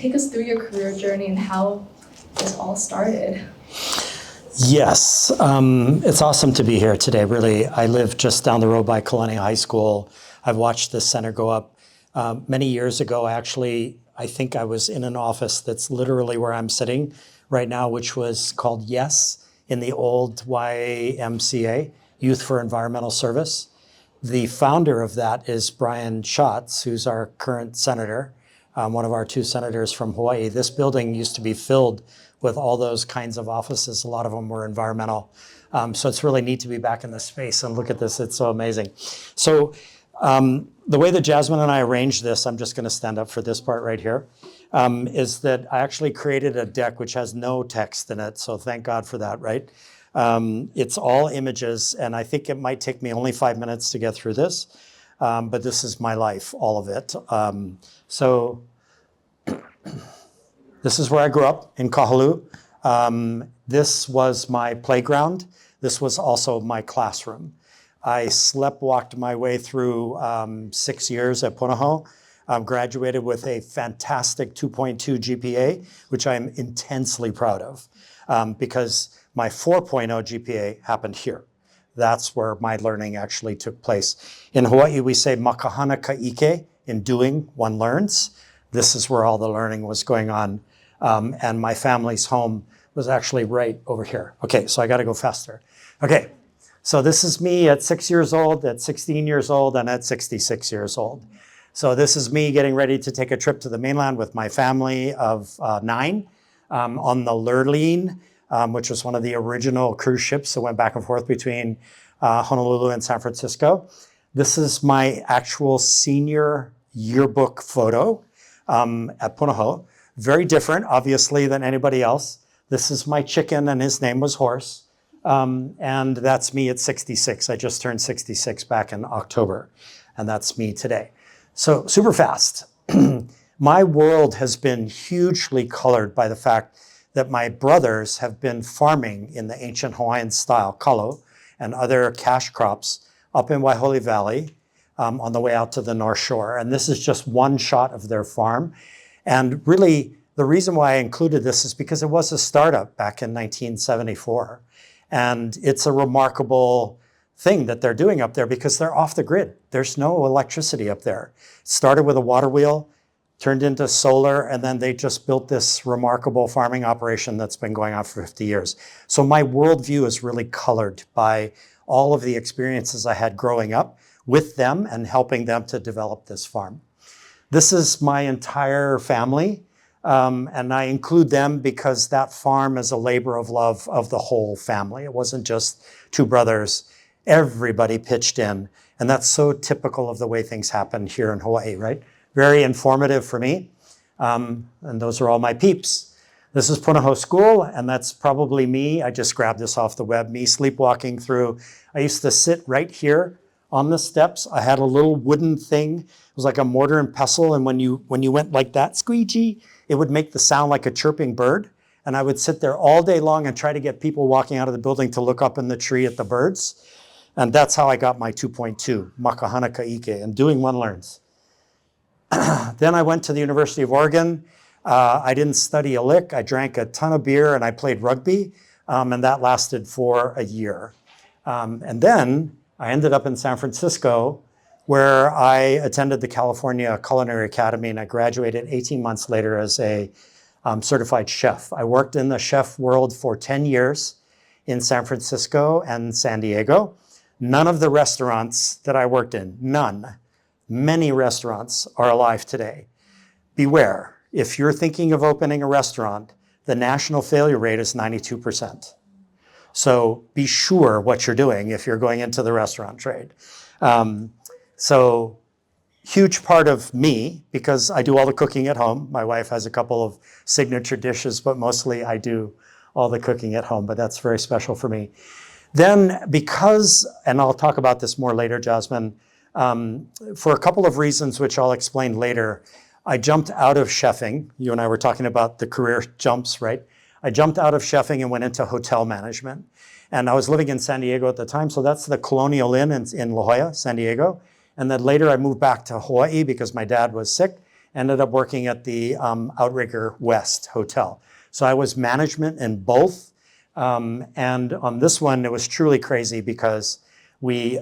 take us through your career journey and how this all started. Yes, it's awesome to be here today, really. I live just down the road by Colonial High School. I've watched this center go up. Many years ago, actually, I think I was in an office that's literally where I'm sitting right now, which was called YES in the old YMCA, Youth for Environmental Service. The founder of that is Brian Schatz, who's our current senator, one of our two senators from Hawaii. This building used to be filled with all those kinds of offices. A lot of them were environmental. So it's really neat to be back in this space and look at this, it's so amazing. So the way that Jasmine and I arranged this, I'm just gonna stand up for this part right here, is that I actually created a deck which has no text in it, so thank God for that, right? It's all images, and I think it might take me only 5 minutes to get through this, but this is my life, all of it. So this is where I grew up, in Kahaluu. This was my playground. This was also my classroom. I sleptwalked my way through 6 years at Punahou. Graduated with a fantastic 2.2 GPA, which I'm intensely proud of, because my 4.0 GPA happened here. That's where my learning actually took place. In Hawaii, we say makahana ka'ike, in doing, one learns. This is where all the learning was going on. And my family's home was actually right over here. Okay, so I gotta go faster. Okay, so this is me at 6 years old, at 16 years old, and at 66 years old. So this is me getting ready to take a trip to the mainland with my family of 9 on the Lurleen, which was one of the original cruise ships that went back and forth between Honolulu and San Francisco. This is my actual senior yearbook photo at Punahou. Very different, obviously, than anybody else. This is my chicken, and his name was Horse. And that's me at 66. I just turned 66 back in October, and that's me today. So super fast. My world has been hugely colored by the fact that my brothers have been farming in the ancient Hawaiian style, kalo, and other cash crops up in Waihole Valley on the way out to the North Shore. And this is just one shot of their farm. And really, the reason why I included this is because it was a startup back in 1974. And it's a remarkable thing that they're doing up there because they're off the grid. There's no electricity up there. It started with a water wheel, turned into solar, and then they just built this remarkable farming operation that's been going on for 50 years. So my worldview is really colored by all of the experiences I had growing up with them and helping them to develop this farm. This is my entire family, and I include them because that farm is a labor of love of the whole family. It wasn't just two brothers. Everybody pitched in, and that's so typical of the way things happen here in Hawaii, right? Very informative for me, and those are all my peeps. This is Punahou School, and that's probably me. I just grabbed this off the web, me sleepwalking through. I used to sit right here on the steps. I had a little wooden thing. It was like a mortar and pestle, and when you went like that, squeegee, it would make the sound like a chirping bird. And I would sit there all day long and try to get people walking out of the building to look up in the tree at the birds. And that's how I got my 2.2, makahana ka'ike, and doing one learns. Then I went to the University of Oregon. I didn't study a lick. I drank a ton of beer and I played rugby, and that lasted for a year. And then I ended up in San Francisco, where I attended the California Culinary Academy, and I graduated 18 months later as a certified chef. I worked in the chef world for 10 years in San Francisco and San Diego. None of the restaurants that I worked in, none, many restaurants are alive today. Beware, if you're thinking of opening a restaurant, the national failure rate is 92%. So be sure what you're doing if you're going into the restaurant trade. So huge part of me, because I do all the cooking at home. My wife has a couple of signature dishes, but mostly I do all the cooking at home, but that's very special for me. Then because, and I'll talk about this more later, Jasmine, for a couple of reasons, which I'll explain later, I jumped out of chefing. You and I were talking about the career jumps, right? I jumped out of chefing and went into hotel management. And I was living in San Diego at the time, so that's the Colonial Inn in La Jolla, San Diego. And then later I moved back to Hawaii because my dad was sick. ended up working at the Outrigger West Hotel. So I was management in both. And on this one, it was truly crazy because we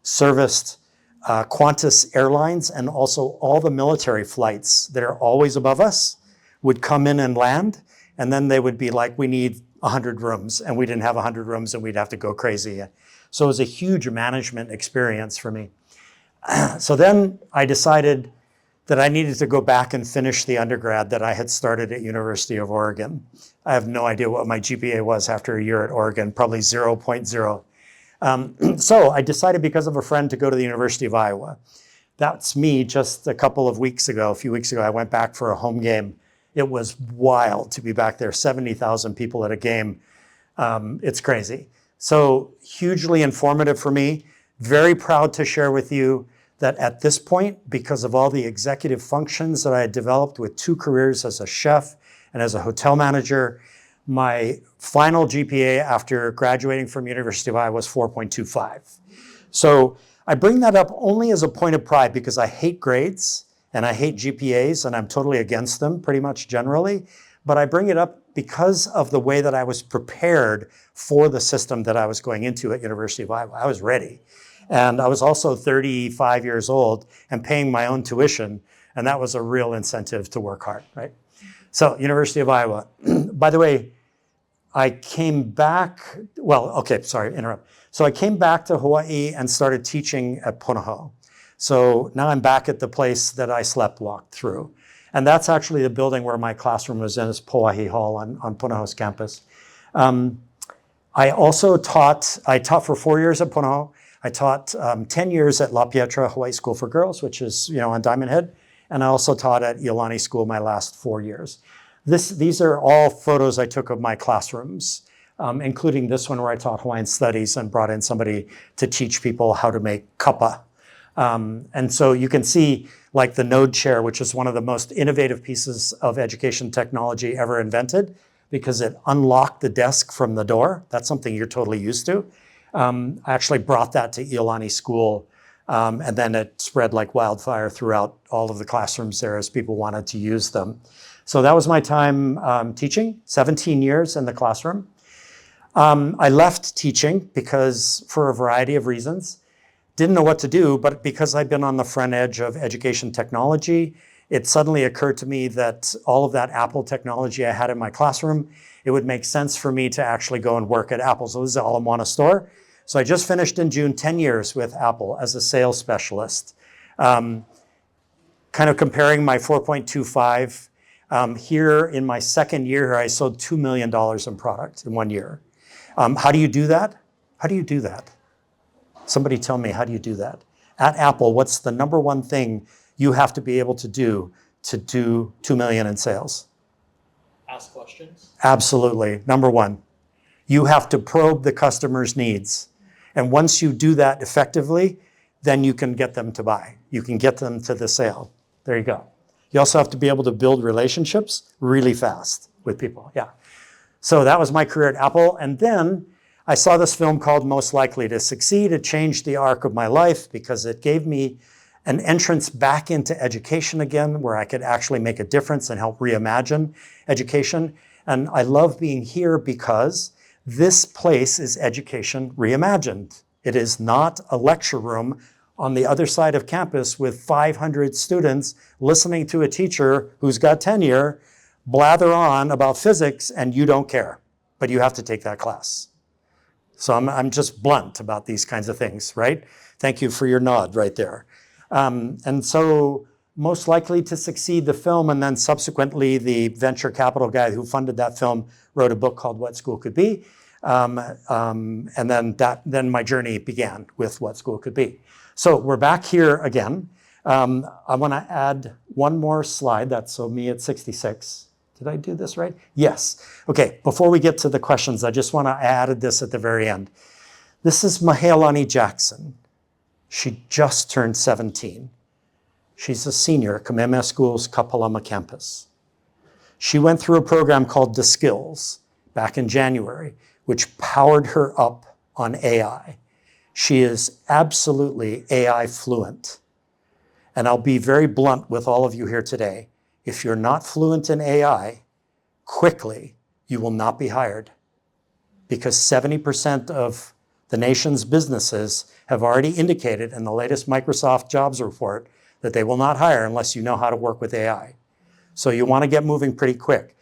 serviced Qantas Airlines, and also all the military flights that are always above us would come in and land. And then they would be like, we need 100 rooms, and we didn't have 100 rooms, and we'd have to go crazy. So it was a huge management experience for me. So then I decided that I needed to go back and finish the undergrad that I had started at University of Oregon. I have no idea what my GPA was after a year at Oregon, probably 0.0. So I decided, because of a friend, to go to the University of Iowa. That's me just a few weeks ago, I went back for a home game. It was wild to be back there, 70,000 people at a game. It's crazy. So hugely informative for me. Very proud to share with you that at this point, because of all the executive functions that I had developed with 2 careers as a chef and as a hotel manager, my final GPA after graduating from University of Iowa was 4.25. So I bring that up only as a point of pride, because I hate grades and I hate GPAs, and I'm totally against them pretty much generally. But I bring it up because of the way that I was prepared for the system that I was going into at University of Iowa. I was ready. And I was also 35 years old and paying my own tuition. And that was a real incentive to work hard, right? So University of Iowa. By the way, I came back, interrupt. So I came back to Hawaii and started teaching at Punahou. So now I'm back at the place that I walked through. And that's actually the building where my classroom was in, is Pauahi Hall on Punahou's campus. I taught for 4 years at Punahou. I taught 10 years at La Pietra Hawaii School for Girls, which is on Diamond Head. And I also taught at Iolani School my last 4 years. These are all photos I took of my classrooms, including this one where I taught Hawaiian studies and brought in somebody to teach people how to make kapa. And so you can see, like, the Node chair, which is one of the most innovative pieces of education technology ever invented, because it unlocked the desk from the door. That's something you're totally used to. I actually brought that to Iolani School, and then it spread like wildfire throughout all of the classrooms there as people wanted to use them. So that was my time teaching, 17 years in the classroom. I left teaching because, for a variety of reasons, didn't know what to do, but because I'd been on the front edge of education technology, it suddenly occurred to me that all of that Apple technology I had in my classroom, it would make sense for me to actually go and work at Apple. So this is all in one store. So I just finished in June 10 years with Apple as a sales specialist. Kind of comparing my 4.25, here in my second year, I sold $2 million in product in 1 year. How do you do that? How do you do that? Somebody tell me, how do you do that? At Apple, what's the number one thing you have to be able to do 2 million in sales? Ask questions. Absolutely. Number one, you have to probe the customer's needs. And once you do that effectively, then you can get them to buy. You can get them to the sale. There you go. You also have to be able to build relationships really fast with people. Yeah. So that was my career at Apple. And then I saw this film called Most Likely to Succeed. It changed the arc of my life because it gave me an entrance back into education again, where I could actually make a difference and help reimagine education. And I love being here because this place is education reimagined. It is not a lecture room on the other side of campus with 500 students listening to a teacher who's got tenure blather on about physics, and you don't care, but you have to take that class. So I'm just blunt about these kinds of things, right? Thank you for your nod right there. And so Most Likely to Succeed, the film, and then subsequently the venture capital guy who funded that film wrote a book called What School Could Be. And then my journey began with What School Could Be. So we're back here again. I want to add one more slide. That's me at 66. Did I do this right? Yes. Okay, before we get to the questions, I just want to add this at the very end. This is Mahealani Jackson. She just turned 17. She's a senior at Kamehameha School's Kapalama campus. She went through a program called The Skills back in January, which powered her up on AI. She is absolutely AI fluent. And I'll be very blunt with all of you here today. If you're not fluent in AI, quickly, you will not be hired, because 70% of the nation's businesses have already indicated in the latest Microsoft jobs report that they will not hire unless you know how to work with AI. So you want to get moving pretty quick.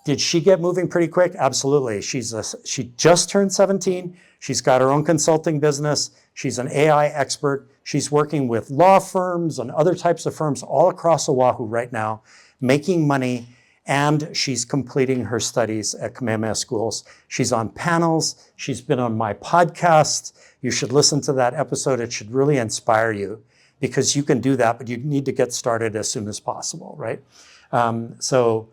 Did she get moving pretty quick? Absolutely. She just turned 17. She's got her own consulting business. She's an AI expert. She's working with law firms and other types of firms all across Oahu right now, making money, and she's completing her studies at Kamehameha schools. She's on panels. She's been on my podcast. You should listen to that episode. It should really inspire you, because you can do that, but you need to get started as soon as possible, right? So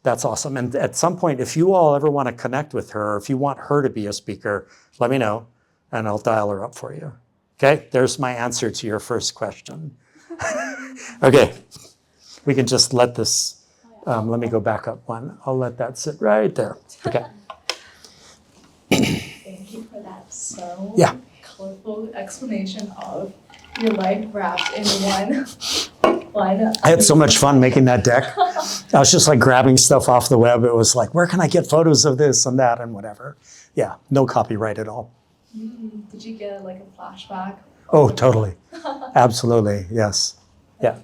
that's awesome. And at some point, if you all ever want to connect with her, or if you want her to be a speaker, let me know and I'll dial her up for you. Okay, there's my answer to your first question. Okay, we can just let this, let me go back up one. I'll let that sit right there. Okay. Thank you for that colorful explanation of your life wrapped in one. I had so much fun making that deck. I was just like grabbing stuff off the web. It was like, where can I get photos of this and that and whatever? Yeah, no copyright at all. Did you get like a flashback? Oh, totally. Absolutely, yes. Yeah.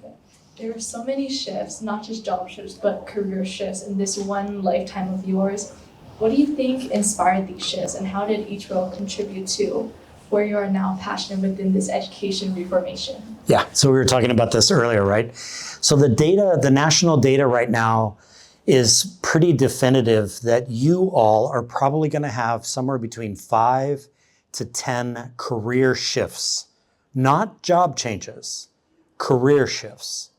There are so many shifts, not just job shifts, but career shifts in this one lifetime of yours. What do you think inspired these shifts, and how did each role contribute to where you are now passionate within this education reformation? Yeah, so we were talking about this earlier, right? So the data, the national data right now is pretty definitive that you all are probably going to have somewhere between 5 to 10 career shifts, not job changes, career shifts.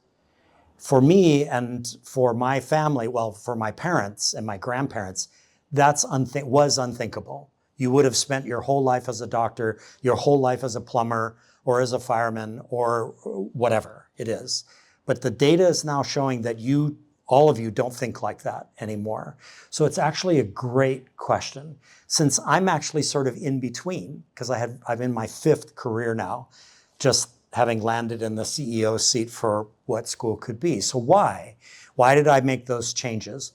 For me and for my family, well, for my parents and my grandparents, that's was unthinkable. You would have spent your whole life as a doctor, your whole life as a plumber, or as a fireman, or whatever it is. But the data is now showing that all of you don't think like that anymore. So it's actually a great question. Since I'm actually sort of in between, because I'm in my 5th career now, just having landed in the CEO seat for what school could be. So why? Why did I make those changes?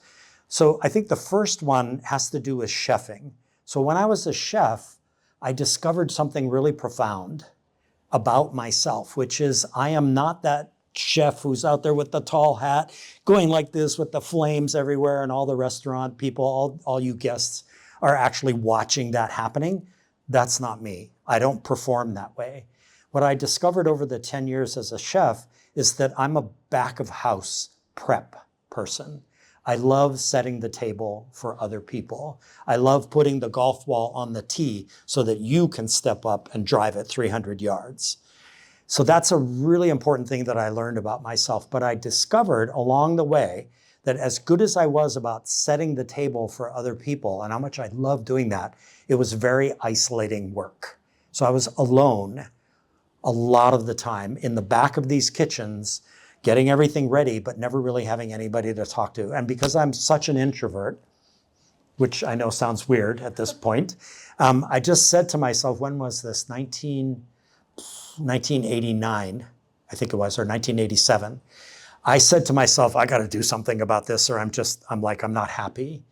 So I think the first one has to do with chefing. So when I was a chef, I discovered something really profound about myself, which is I am not that chef who's out there with the tall hat, going like this with the flames everywhere, and all the restaurant people, all you guests are actually watching that happening. That's not me. I don't perform that way. What I discovered over the 10 years as a chef is that I'm a back of house prep person. I love setting the table for other people. I love putting the golf ball on the tee so that you can step up and drive it 300 yards. So that's a really important thing that I learned about myself. But I discovered along the way that as good as I was about setting the table for other people and how much I love doing that, it was very isolating work. So I was alone a lot of the time in the back of these kitchens, getting everything ready, but never really having anybody to talk to. And because I'm such an introvert, which I know sounds weird at this point, I just said to myself, when was this? 1989, I think it was, or 1987. I said to myself, I got to do something about this, or I'm not happy.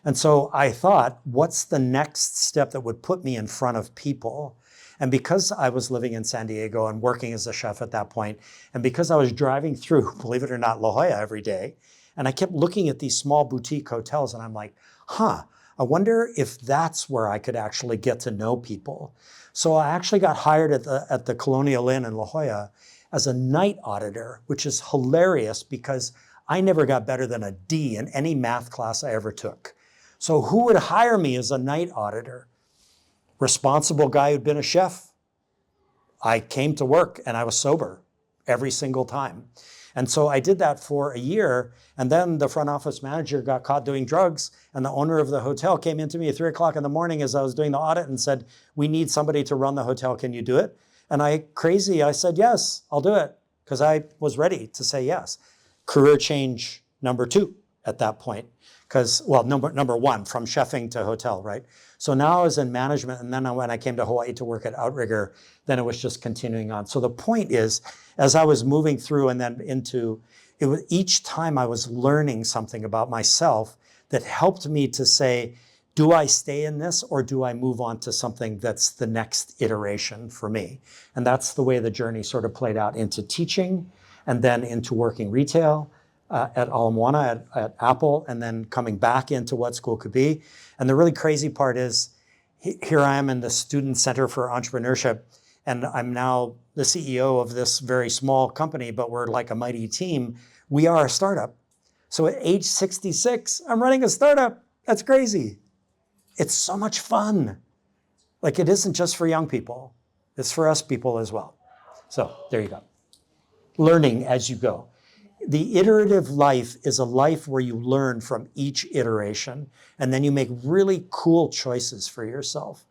And so I thought, what's the next step that would put me in front of people? And because I was living in San Diego and working as a chef at that point, and because I was driving through, believe it or not, La Jolla every day, and I kept looking at these small boutique hotels, and I'm like, I wonder if that's where I could actually get to know people. So I actually got hired at the Colonial Inn in La Jolla as a night auditor, which is hilarious because I never got better than a D in any math class I ever took. So who would hire me as a night auditor? Responsible guy who'd been a chef. I came to work and I was sober every single time. And so I did that for a year, and then the front office manager got caught doing drugs, and the owner of the hotel came into me at 3 o'clock in the morning as I was doing the audit and said, we need somebody to run the hotel, can you do it? And I said, yes, I'll do it, because I was ready to say yes. Career change number 2. at that point. Because, well, number one, from chefing to hotel, right? So now I was in management, and then when I came to Hawaii to work at Outrigger, then it was just continuing on. So the point is, as I was moving through and then into, it was each time I was learning something about myself that helped me to say, do I stay in this or do I move on to something that's the next iteration for me? And that's the way the journey sort of played out into teaching and then into working retail at Ala Moana, at Apple, and then coming back into what school could be. And the really crazy part is, here I am in the Student Center for Entrepreneurship, and I'm now the CEO of this very small company, but we're like a mighty team. We are a startup. So at age 66, I'm running a startup. That's crazy. It's so much fun. Like, it isn't just for young people. It's for us people as well. So there you go. Learning as you go. The iterative life is a life where you learn from each iteration, and then you make really cool choices for yourself,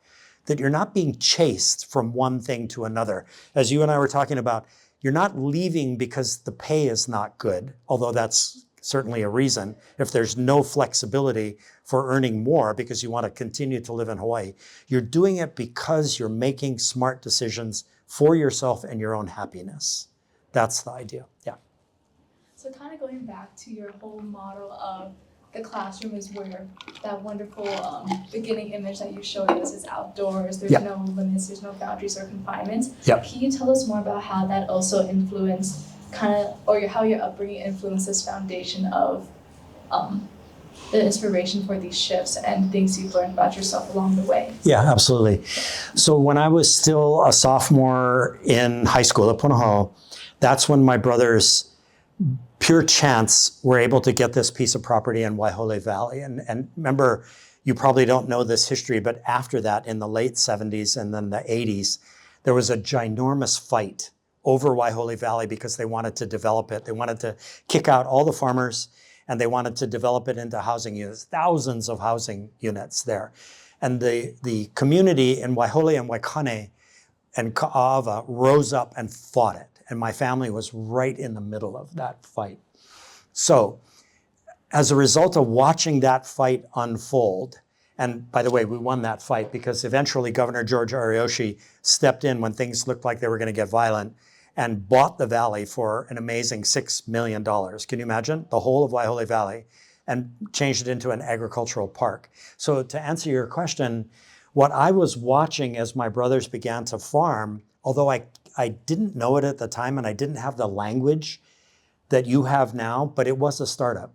that you're not being chased from one thing to another. As you and I were talking about, you're not leaving because the pay is not good, although that's certainly a reason. If there's no flexibility for earning more because you want to continue to live in Hawaii, you're doing it because you're making smart decisions for yourself and your own happiness. That's the idea. Yeah. So kind of going back to your whole model of the classroom is where that wonderful beginning image that you showed us is outdoors. There's Yep. no limits, there's no boundaries or confinements. Yep. Can you tell us more about how that also influenced how your upbringing influenced this foundation of the inspiration for these shifts and things you've learned about yourself along the way? Yeah, absolutely. So when I was still a sophomore in high school at Punahou, that's when my brothers, pure chance, were able to get this piece of property in Waihole Valley. And remember, you probably don't know this history, but after that, in the late 70s and then the 80s, there was a ginormous fight over Waihole Valley because they wanted to develop it. They wanted to kick out all the farmers, and they wanted to develop it into housing units, thousands of housing units there. And the community in Waihole and Waikane and Ka'ava rose up and fought it. And my family was right in the middle of that fight. So as a result of watching that fight unfold, and by the way, we won that fight because eventually Governor George Ariyoshi stepped in when things looked like they were going to get violent and bought the valley for an amazing $6 million. Can you imagine? The whole of Waihole Valley, and changed it into an agricultural park. So to answer your question, what I was watching as my brothers began to farm, although I didn't know it at the time and I didn't have the language that you have now, but it was a startup.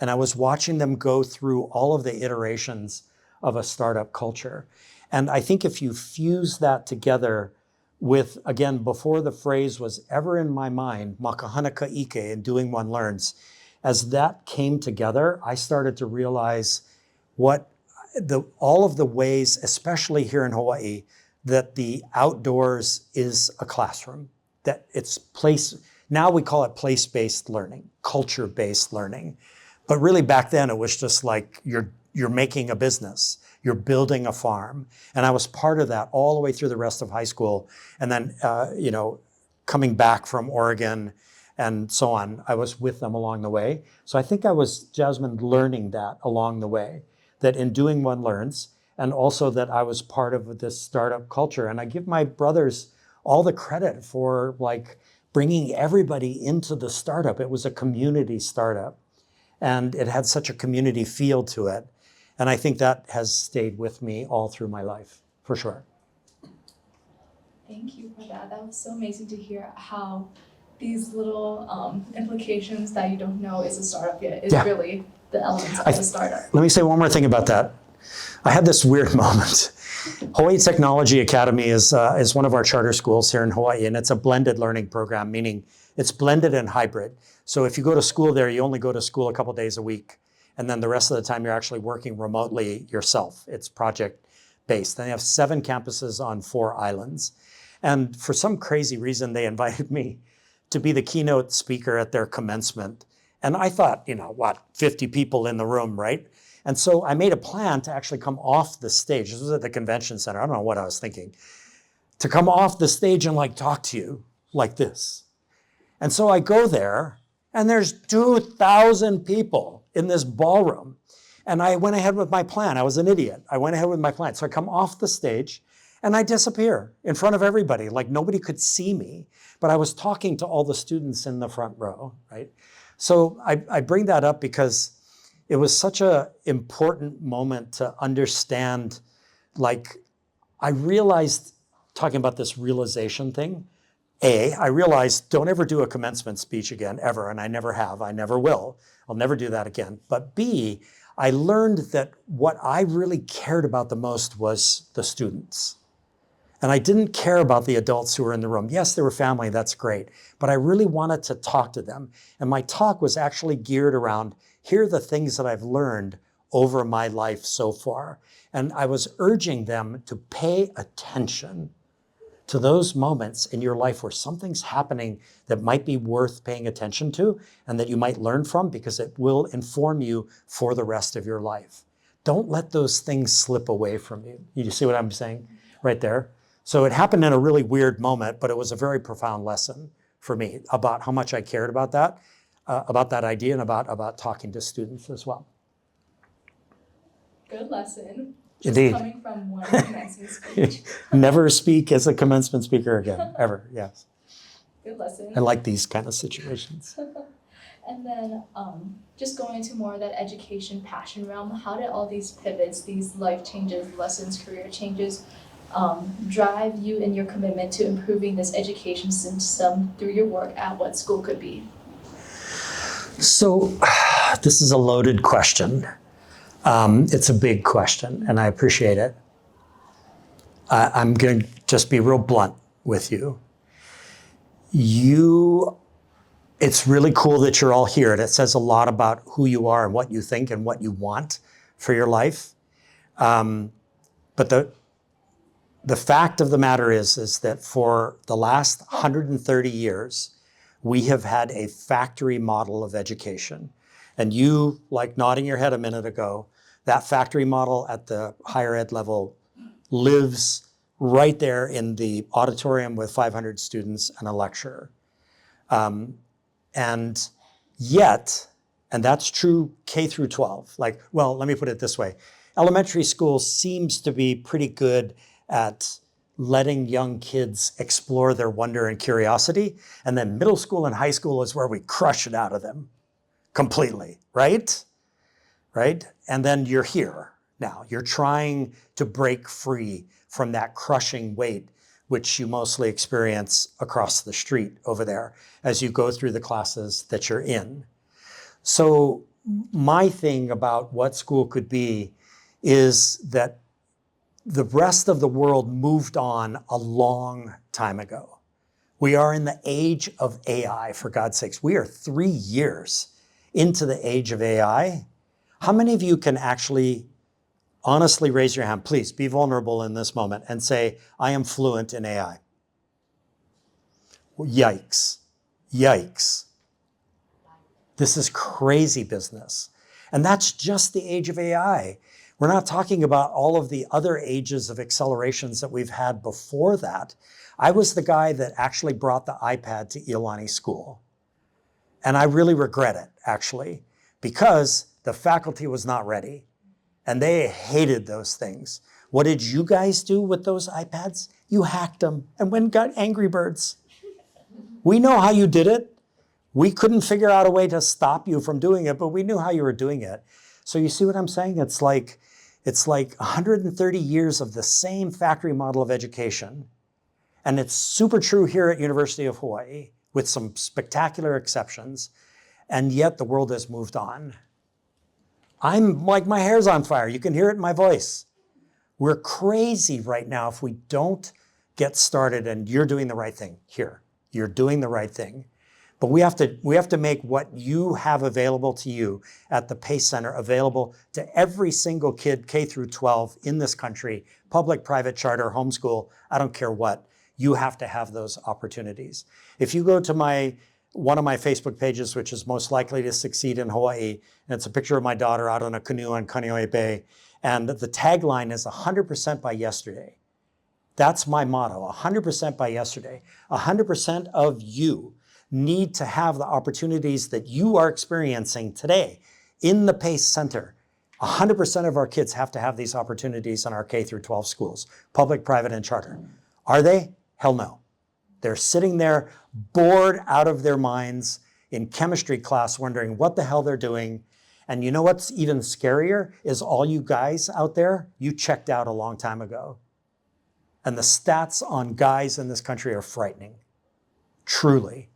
And I was watching them go through all of the iterations of a startup culture. And I think if you fuse that together with, again, before the phrase was ever in my mind, makahana ka ike, and doing one learns, as that came together, I started to realize all of the ways, especially here in Hawaii, that the outdoors is a classroom, that it's now we call it place-based learning, culture-based learning. But really back then it was just like you're making a business, you're building a farm. And I was part of that all the way through the rest of high school. And then, coming back from Oregon and so on, I was with them along the way. So I think I was, Jasmine, learning that along the way, that in doing one learns, and also that I was part of this startup culture. And I give my brothers all the credit for like bringing everybody into the startup. It was a community startup, and it had such a community feel to it. And I think that has stayed with me all through my life, for sure. Thank you for that. That was so amazing to hear how these little implications that you don't know is a startup yet is really the elements of a startup. Let me say one more thing about that. I had this weird moment. Hawaii Technology Academy is one of our charter schools here in Hawaii, and it's a blended learning program, meaning it's blended and hybrid. So if you go to school there, you only go to school a couple days a week, and then the rest of the time you're actually working remotely yourself. It's project-based. And they have 7 campuses on 4 islands. And for some crazy reason, they invited me to be the keynote speaker at their commencement. And I thought, 50 people in the room, right? And so I made a plan to actually come off the stage. This was at the convention center. I don't know what I was thinking. To come off the stage and talk to you like this. And so I go there, and there's 2,000 people in this ballroom. And I went ahead with my plan. I was an idiot. I went ahead with my plan. So I come off the stage and I disappear in front of everybody, like nobody could see me. But I was talking to all the students in the front row, right? So I bring that up because it was such an important moment to understand, like, I realized, talking about this realization thing, I realized don't ever do a commencement speech again, ever, and I never have, I never will. I'll never do that again. But B, I learned that what I really cared about the most was the students. And I didn't care about the adults who were in the room. Yes, they were family, that's great. But I really wanted to talk to them. And my talk was actually geared around, here are the things that I've learned over my life so far. And I was urging them to pay attention to those moments in your life where something's happening that might be worth paying attention to and that you might learn from, because it will inform you for the rest of your life. Don't let those things slip away from you. You see what I'm saying right there? So it happened in a really weird moment, but it was a very profound lesson for me about how much I cared about that idea, and about talking to students as well. Good lesson. Just Indeed. coming from one commencement speech. Never speak as a commencement speaker again, ever, yes. Good lesson. I like these kind of situations. And then just going into more of that education passion realm, how did all these pivots, these life changes, lessons, career changes, drive you in your commitment to improving this education system through your work at What School Could Be? So this is a loaded question. It's a big question, and I appreciate it. I'm going to just be real blunt with you. It's really cool that you're all here. It says a lot about who you are and what you think and what you want for your life. But the fact of the matter is that for the last 130 years, we have had a factory model of education. And you, like nodding your head a minute ago, that factory model at the higher ed level lives right there in the auditorium with 500 students and a lecturer. And yet, and that's true K through 12, let me put it this way. Elementary school seems to be pretty good at letting young kids explore their wonder and curiosity. And then middle school and high school is where we crush it out of them completely, right? Right? And then you're here now. You're trying to break free from that crushing weight, which you mostly experience across the street over there as you go through the classes that you're in. So my thing about What School Could Be is that the rest of the world moved on a long time ago. We are in the age of AI, for God's sakes. We are 3 years into the age of AI. How many of you can actually honestly raise your hand? Please be vulnerable in this moment and say, I am fluent in AI. Yikes. Yikes. This is crazy business. And that's just the age of AI. We're not talking about all of the other ages of accelerations that we've had before that. I was the guy that actually brought the iPad to Iolani School. And I really regret it, actually, because the faculty was not ready. And they hated those things. What did you guys do with those iPads? You hacked them and went and got Angry Birds. We know how you did it. We couldn't figure out a way to stop you from doing it, but we knew how you were doing it. So you see what I'm saying? It's like 130 years of the same factory model of education. And it's super true here at University of Hawaii with some spectacular exceptions. And yet the world has moved on. I'm like, my hair's on fire. You can hear it in my voice. We're crazy right now if we don't get started, and you're doing the right thing here. You're doing the right thing. But we have to make what you have available to you at the PACE Center available to every single kid K through 12 in this country, public, private, charter, homeschool, I don't care what. You have to have those opportunities. If you go to one of my Facebook pages, which is most likely to succeed in Hawaii, and it's a picture of my daughter out on a canoe on Kaneohe Bay, and the tagline is 100% by yesterday. That's my motto, 100% by yesterday. 100% of you need to have the opportunities that you are experiencing today. In the PACE Center, 100% of our kids have to have these opportunities in our K through 12 schools, public, private, and charter. Are they? Hell no. They're sitting there bored out of their minds in chemistry class wondering what the hell they're doing. And you know what's even scarier is all you guys out there, you checked out a long time ago. And the stats on guys in this country are frightening, truly.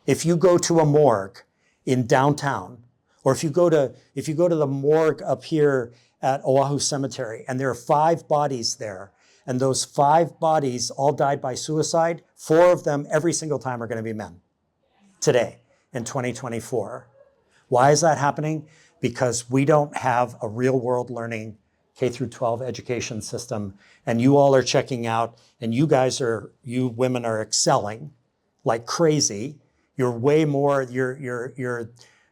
If you go to a morgue in downtown, or if you go to the morgue up here at Oahu Cemetery, and there are 5 bodies there, and those 5 bodies all died by suicide, 4 of them every single time are going to be men today in 2024. Why is that happening? Because we don't have a real world learning K through 12 education system, and you all are checking out, and you women are excelling like crazy. You're way more, you're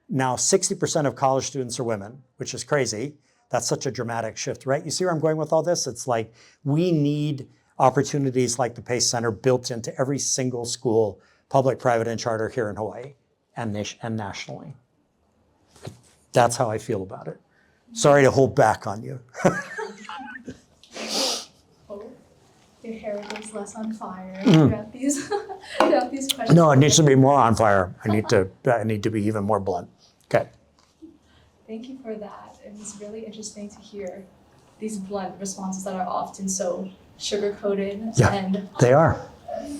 now 60% of college students are women, which is crazy. That's such a dramatic shift, right? You see where I'm going with all this? It's like we need opportunities like the PACE Center built into every single school, public, private, and charter here in Hawaii and nationally. That's how I feel about it. Sorry to hold back on you. Oh, your hair goes less on fire throughout these questions. No, it needs to be more on fire. I need to be even more blunt. Okay. Thank you for that. It was really interesting to hear these blunt responses that are often so sugar-coated. Yeah, and they are.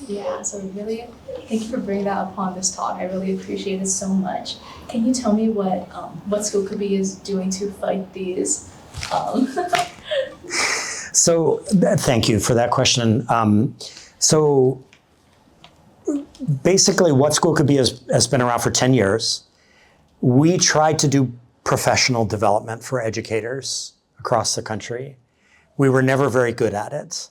Yeah, so really, thank you for bringing that upon this talk. I really appreciate it so much. Can you tell me what School Could Be is doing to fight these? So thank you for that question. So basically what School Could Be has been around for 10 years. We tried to do professional development for educators across the country. We were never very good at it.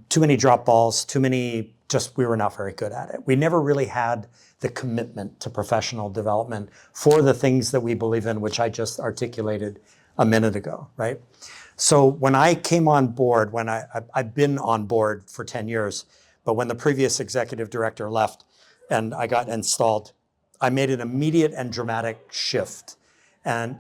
Too many drop balls, we were not very good at it. We never really had the commitment to professional development for the things that we believe in, which I just articulated a minute ago, right? So when I came on board, I've been on board for 10 years, but when the previous executive director left and I got installed, I made an immediate and dramatic shift and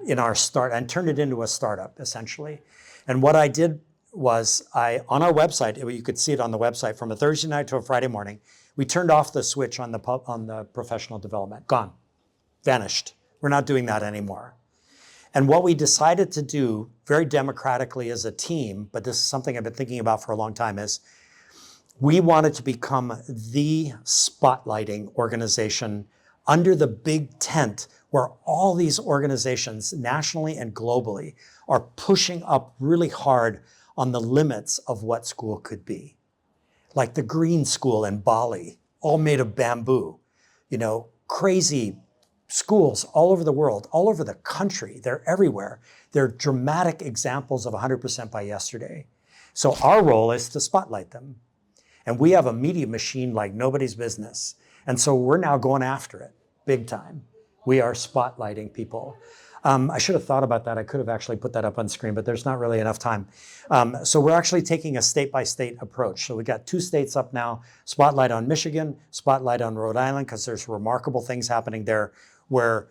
turned it into a startup essentially. And what I did was on our website, you could see it on the website, from a Thursday night to a Friday morning, we turned off the switch on the professional development. Gone, vanished. We're not doing that anymore. And what we decided to do very democratically as a team, but this is something I've been thinking about for a long time, is we wanted to become the spotlighting organization under the big tent where all these organizations nationally and globally are pushing up really hard on the limits of what school could be. Like the Green School in Bali, all made of bamboo, crazy schools all over the world, all over the country. They're everywhere. They're dramatic examples of 100% by yesterday. So our role is to spotlight them. And we have a media machine like nobody's business. And so we're now going after it big time. We are spotlighting people. I should have thought about that. I could have actually put that up on screen, but there's not really enough time. So we're actually taking a state-by-state approach. So we got 2 states up now, spotlight on Michigan, spotlight on Rhode Island, because there's remarkable things happening there where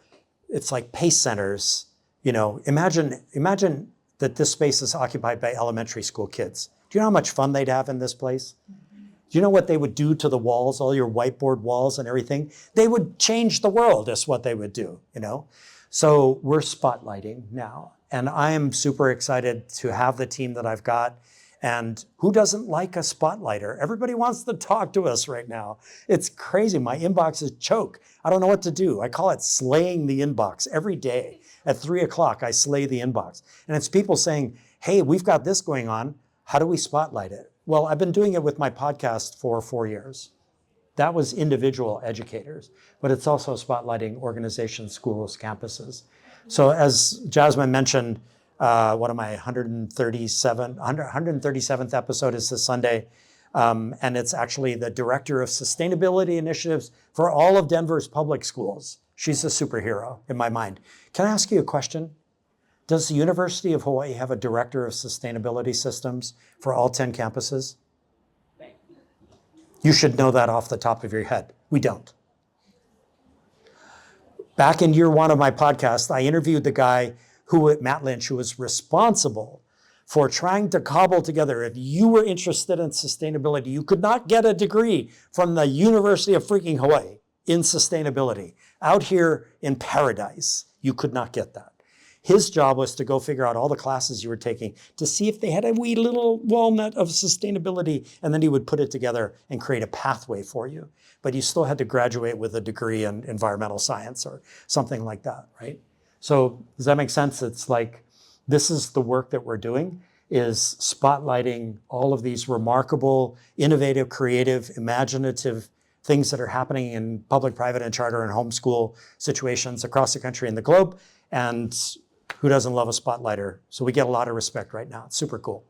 it's like PACE centers. Imagine that this space is occupied by elementary school kids. Do you know how much fun they'd have in this place? Do you know what they would do to the walls, all your whiteboard walls and everything? They would change the world, is what they would do, So we're spotlighting now. And I am super excited to have the team that I've got. And who doesn't like a spotlighter? Everybody wants to talk to us right now. It's crazy. My inbox is choke. I don't know what to do. I call it slaying the inbox every day. At 3:00, I slay the inbox. And it's people saying, hey, we've got this going on. How do we spotlight it? Well, I've been doing it with my podcast for 4 years. That was individual educators, but it's also spotlighting organizations, schools, campuses. So as Jasmine mentioned, what am I, 137th episode is this Sunday. And it's actually the director of sustainability initiatives for all of Denver's public schools. She's a superhero in my mind. Can I ask you a question? Does the University of Hawaii have a director of sustainability systems for all 10 campuses? You should know that off the top of your head. We don't. Back in year one of my podcast, I interviewed the guy Matt Lynch, who was responsible for trying to cobble together, if you were interested in sustainability, you could not get a degree from the University of freaking Hawaii in sustainability. Out here in paradise, you could not get that. His job was to go figure out all the classes you were taking to see if they had a wee little walnut of sustainability, and then he would put it together and create a pathway for you. But you still had to graduate with a degree in environmental science or something like that, right? So does that make sense? It's like, this is the work that we're doing, is spotlighting all of these remarkable, innovative, creative, imaginative things that are happening in public, private, and charter and homeschool situations across the country and the globe. And who doesn't love a spotlighter? So we get a lot of respect right now. It's super cool.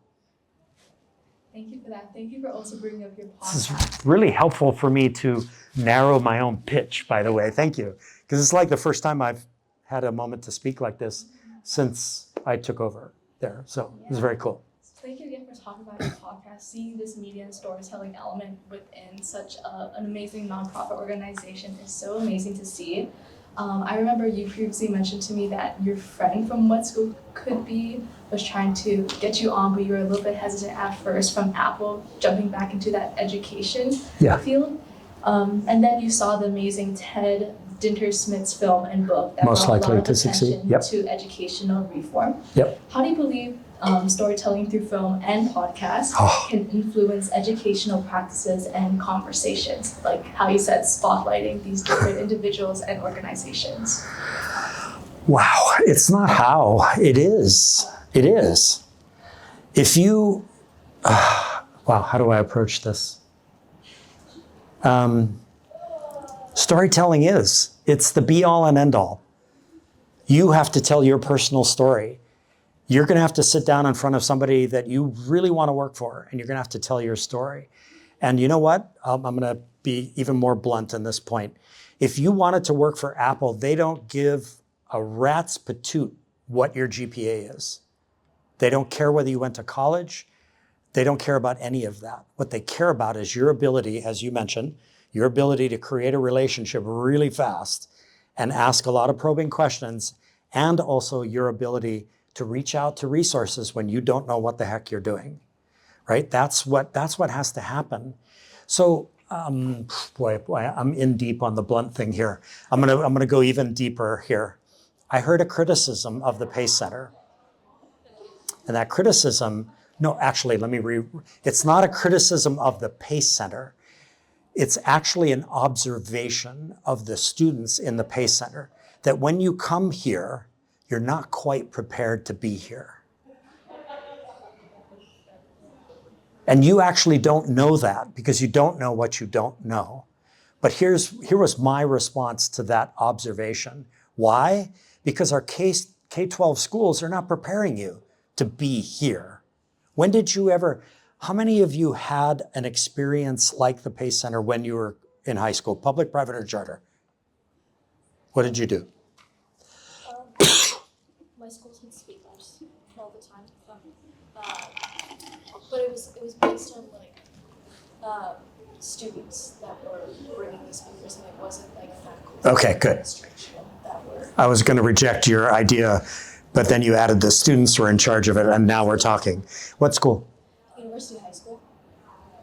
Thank you for that. Thank you for also bringing up your This podcast. is really helpful for me to narrow my own pitch, by the way. Thank you. Because it's like the first time I've had a moment to speak like this since I took over there. So it's very cool. Thank you again for talking about your podcast. Seeing this media and storytelling element within such an amazing nonprofit organization is so amazing to see. I remember you previously mentioned to me that your friend from What School Could Be was trying to get you on, but you were a little bit hesitant at first from Apple jumping back into that education field. And then you saw the amazing Ted Dintersmith's film and book that Most brought a likely lot of to succeed. attention Yep. to educational reform. Yep. How do you believe storytelling through film and podcast can influence educational practices and conversations? Like how you said, spotlighting these different individuals and organizations. Wow, it's not how, it is. It is. If you, wow, how do I approach this? Storytelling it's the be all and end all. You have to tell your personal story. You're going to have to sit down in front of somebody that you really want to work for, and you're going to have to tell your story. And you know what? I'm going to be even more blunt in this point. If you wanted to work for Apple, they don't give a rat's patoot what your GPA is. They don't care whether you went to college. They don't care about any of that. What they care about is your ability, as you mentioned, your ability to create a relationship really fast and ask a lot of probing questions, and also your ability to reach out to resources when you don't know what the heck you're doing, right? That's what has to happen. So, boy, I'm in deep on the blunt thing here. I'm gonna go even deeper here. I heard a criticism of the Pace Center, and that criticism, no, actually, it's not a criticism of the Pace Center. It's actually an observation of the students in the Pace Center, that when you come here, you're not quite prepared to be here. And you actually don't know that because you don't know what you don't know. But here was my response to that observation. Why? Because our K-12 schools are not preparing you to be here. When did you ever, how many of you had an experience like the Pace Center when you were in high school, public, private, or charter? What did you do? My schools had speakers all the time, but it was based on students that were bringing the speakers, and it wasn't like faculty. Okay, good. Administration that were. I was going to reject your idea, but then you added the students were in charge of it, and now we're talking. What school? University High School?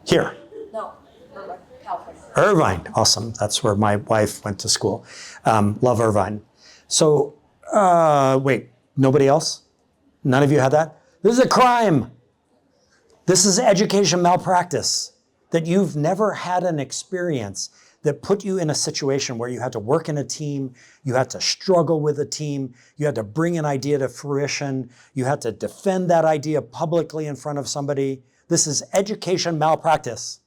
Here. No, Reppun, California. Irvine, awesome. That's where my wife went to school. Love Irvine. So, wait, nobody else? None of you had that? This is a crime. This is education malpractice, that you've never had an experience that put you in a situation where you had to work in a team, you had to struggle with a team, you had to bring an idea to fruition, you had to defend that idea publicly in front of somebody. This is education malpractice.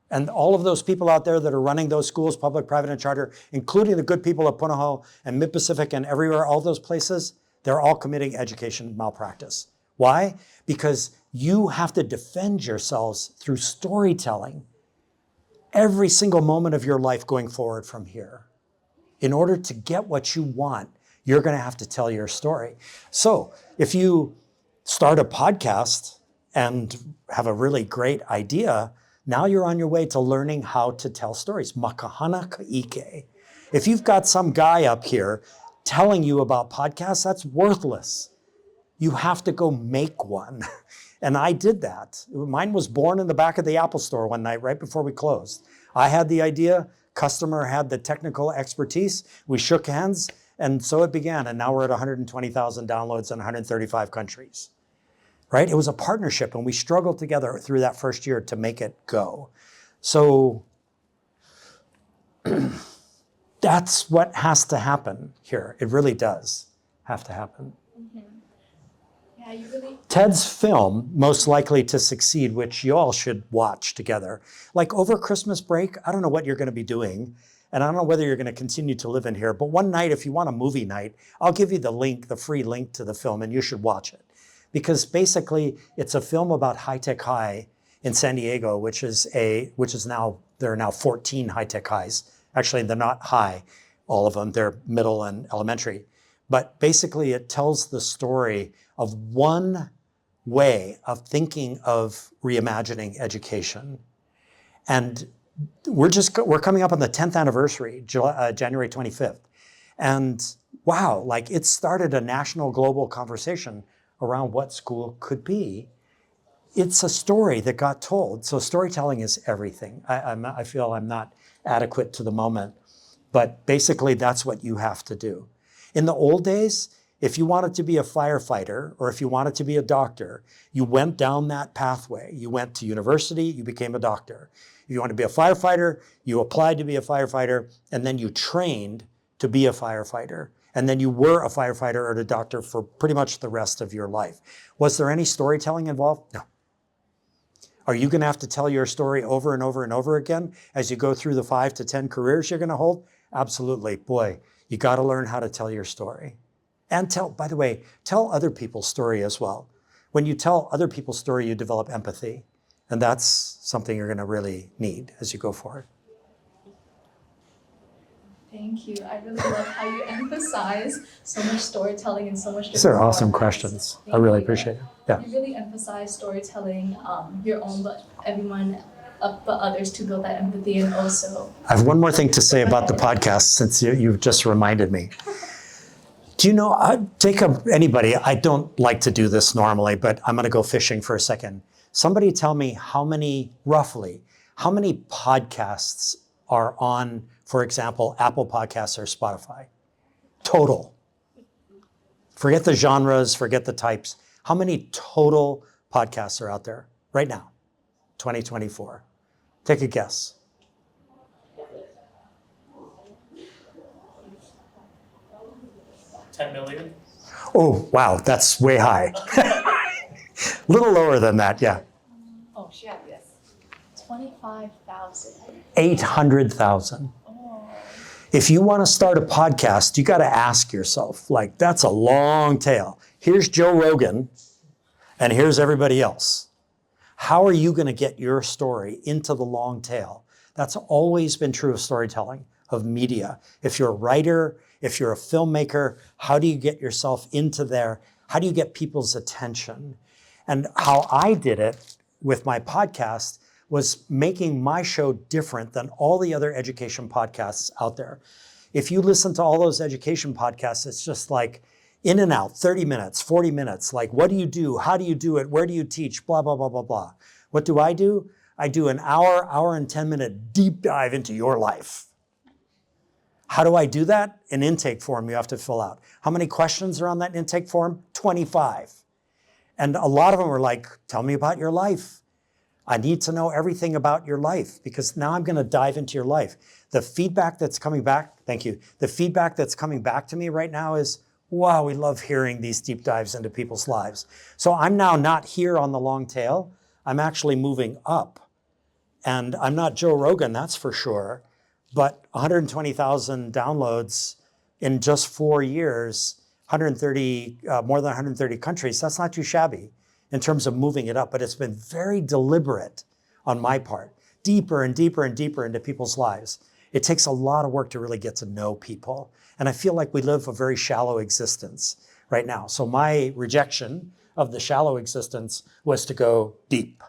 And all of those people out there that are running those schools, public, private, and charter, including the good people of Punahou and Mid-Pacific and everywhere, all those places, they're all committing education malpractice. Why? Because you have to defend yourselves through storytelling every single moment of your life going forward from here. In order to get what you want, you're going to have to tell your story. So if you start a podcast and have a really great idea, now you're on your way to learning how to tell stories. Makahana ka'ike. If you've got some guy up here telling you about podcasts, that's worthless. You have to go make one. And I did that. Mine was born in the back of the Apple store one night right before we closed. I had the idea, customer had the technical expertise, we shook hands, and so it began. And now we're at 120,000 downloads in 135 countries, right? It was a partnership, and we struggled together through that first year to make it go. So that's what has to happen here. It really does have to happen. Yeah, you really. Ted's film, Most Likely to Succeed, which you all should watch together. Like over Christmas break, I don't know what you're going to be doing, and I don't know whether you're going to continue to live in here, but one night, if you want a movie night, I'll give you the link, the free link to the film, and you should watch it. Because basically, it's a film about High-Tech High in San Diego, which is now, there are now 14 high-tech highs. Actually, they're not high, all of them, they're middle and elementary. But basically, it tells the story of one way of thinking of reimagining education. And we're coming up on the 10th anniversary, January 25th. And wow, like it started a national global conversation around what school could be. It's a story that got told. So storytelling is everything. I feel I'm not adequate to the moment, but basically that's what you have to do. In the old days, if you wanted to be a firefighter or if you wanted to be a doctor, you went down that pathway. You went to university, you became a doctor. If you wanted to be a firefighter, you applied to be a firefighter, and then you trained to be a firefighter. And then you were a firefighter or a doctor for pretty much the rest of your life. Was there any storytelling involved? No. Are you going to have to tell your story over and over and over again as you go through the 5 to 10 careers you're going to hold? Absolutely. Boy, you got to learn how to tell your story. And by the way, tell other people's story as well. When you tell other people's story, you develop empathy. And that's something you're going to really need as you go forward. Thank you. I really love how you emphasize so much storytelling and so much different These are awesome formats. questions. I Thank really you. appreciate it. Yeah. You really emphasize storytelling, your own, but everyone, but others to build that empathy and also. I have one more thing to say about the podcast since you've just reminded me. Do you know, anybody, I don't like to do this normally, but I'm going to go fishing for a second. Somebody tell me roughly, how many podcasts are on, for example, Apple Podcasts or Spotify? Total. Forget the genres, forget the types. How many total podcasts are out there right now, 2024? Take a guess. 10 million? Oh, wow, that's way high. A little lower than that, yeah. Oh, shit, yes. 25,000. 800,000. Oh. If you want to start a podcast, you got to ask yourself, like, that's a long tail. Here's Joe Rogan, and here's everybody else. How are you going to get your story into the long tail? That's always been true of storytelling, of media. If you're a writer, if you're a filmmaker, how do you get yourself into there? How do you get people's attention? And how I did it with my podcast was making my show different than all the other education podcasts out there. If you listen to all those education podcasts, it's just like in and out, 30 minutes, 40 minutes. Like, what do you do? How do you do it? Where do you teach? Blah, blah, blah, blah, blah. What do? I do an hour and 10-minute deep dive into your life. How do I do that? An intake form you have to fill out. How many questions are on that intake form? 25. And a lot of them are like, tell me about your life. I need to know everything about your life because now I'm going to dive into your life. The feedback that's coming back, thank you. The feedback that's coming back to me right now is, wow, we love hearing these deep dives into people's lives. So I'm now not here on the long tail. I'm actually moving up. And I'm not Joe Rogan, that's for sure. But 120,000 downloads in just 4 years, more than 130 countries, that's not too shabby in terms of moving it up. But it's been very deliberate on my part, deeper and deeper and deeper into people's lives. It takes a lot of work to really get to know people. And I feel like we live a very shallow existence right now. So my rejection of the shallow existence was to go deep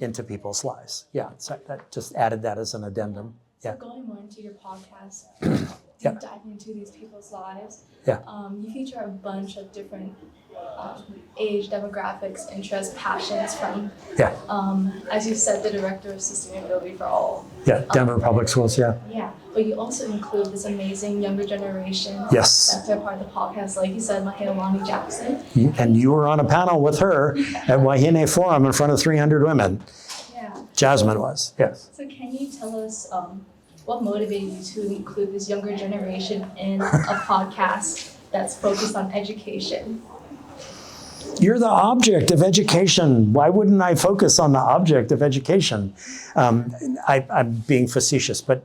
into people's lives. Yeah, so that just added that as an addendum. Yeah. So going more into your podcast, Yeah. deep diving into these people's lives. Yeah. You feature a bunch of different age, demographics, interests, passions from, Yeah. as you said, the Director of Sustainability for All. Yeah, Denver Public Schools, yeah. Yeah, but you also include this amazing younger generation. Yes. That's a part of the podcast. Like you said, Mahealani Jackson. And you were on a panel with her at Wahine Forum in front of 300 women. Yeah. Jasmine was, yes. So can you tell us what motivated you to include this younger generation in a podcast that's focused on education? You're the object of education. Why wouldn't I focus on the object of education? I'm being facetious, but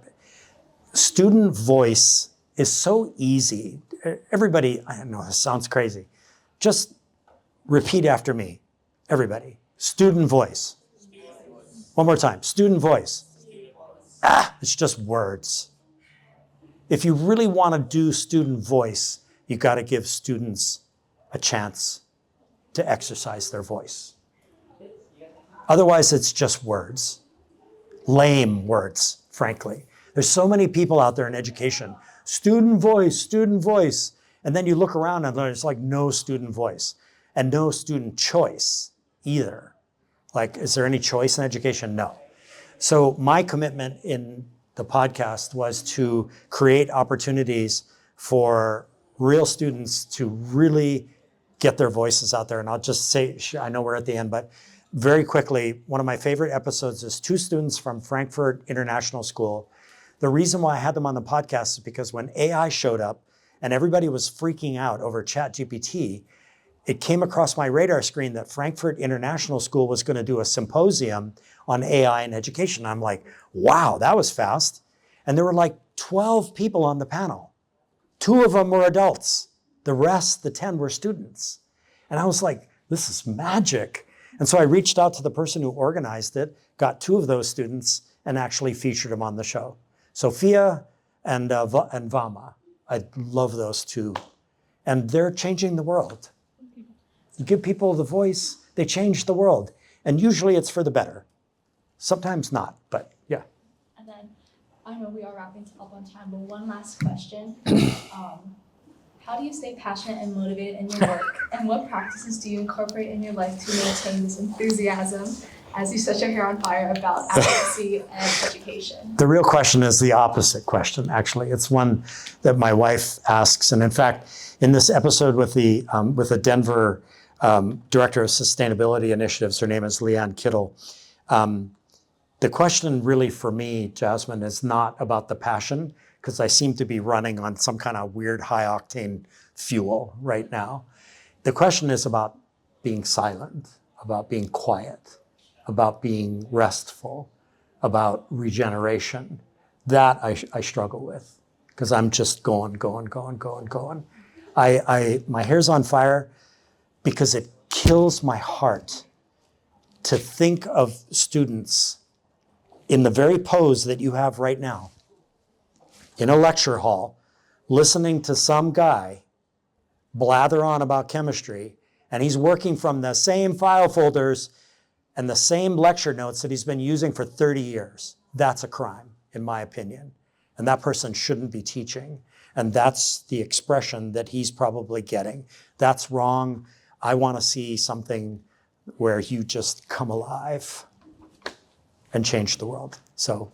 student voice is so easy. Everybody, I know this sounds crazy. Just repeat after me, everybody. Student voice. One more time, student voice. It's just words. If you really want to do student voice, you got to give students a chance to exercise their voice. Otherwise, it's just words. Lame words, frankly. There's so many people out there in education. Student voice. And then you look around and there's like no student voice and no student choice either. Like, is there any choice in education? No. So my commitment in the podcast was to create opportunities for real students to really get their voices out there. And I'll just say, I know we're at the end, but very quickly, one of my favorite episodes is 2 students from Frankfurt International School. The reason why I had them on the podcast is because when AI showed up and everybody was freaking out over ChatGPT, it came across my radar screen that Frankfurt International School was going to do a symposium on AI in education. I'm like, wow, that was fast. And there were like 12 people on the panel. 2 of them were adults. The rest, the 10, were students. And I was like, this is magic. And so I reached out to the person who organized it, got 2 of those students, and actually featured them on the show. Sophia and Vama. I love those 2. And they're changing the world. You give people the voice, they change the world. And usually it's for the better. Sometimes not, but yeah. And then, I know we are wrapping up on time, but one last question. How do you stay passionate and motivated in your work? And what practices do you incorporate in your life to maintain this enthusiasm as you set your hair on fire about advocacy and education? The real question is the opposite question, actually. It's one that my wife asks. And in fact, in this episode with the Denver Director of Sustainability Initiatives, her name is Leanne Kittle. The question really for me, Jasmine, is not about the passion, because I seem to be running on some kind of weird high-octane fuel right now. The question is about being silent, about being quiet, about being restful, about regeneration. That I struggle with, because I'm just going. My hair's on fire because it kills my heart to think of students in the very pose that you have right now, in a lecture hall, listening to some guy blather on about chemistry, and he's working from the same file folders and the same lecture notes that he's been using for 30 years. That's a crime, in my opinion. And that person shouldn't be teaching. And that's the expression that he's probably getting. That's wrong. I want to see something where you just come alive and change the world. So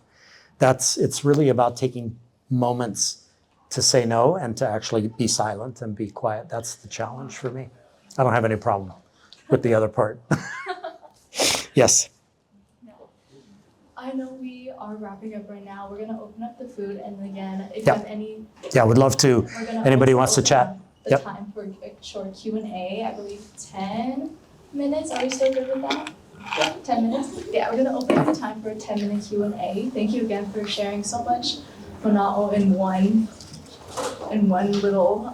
it's really about taking moments to say no and to actually be silent and be quiet. That's the challenge for me. I don't have any problem with the other part. Yes. I know we are wrapping up right now. We're going to open up the food, and again, if Yeah. you have any... Yeah, would love to. We're gonna Anybody also wants to open chat? up the Yep. time for a short Q&A. I believe 10 minutes. Are we still good with that? Yeah, 10 minutes? Yeah, we're going to open up the time for a 10-minute Q&A. Thank you again for sharing so much mana'o in one little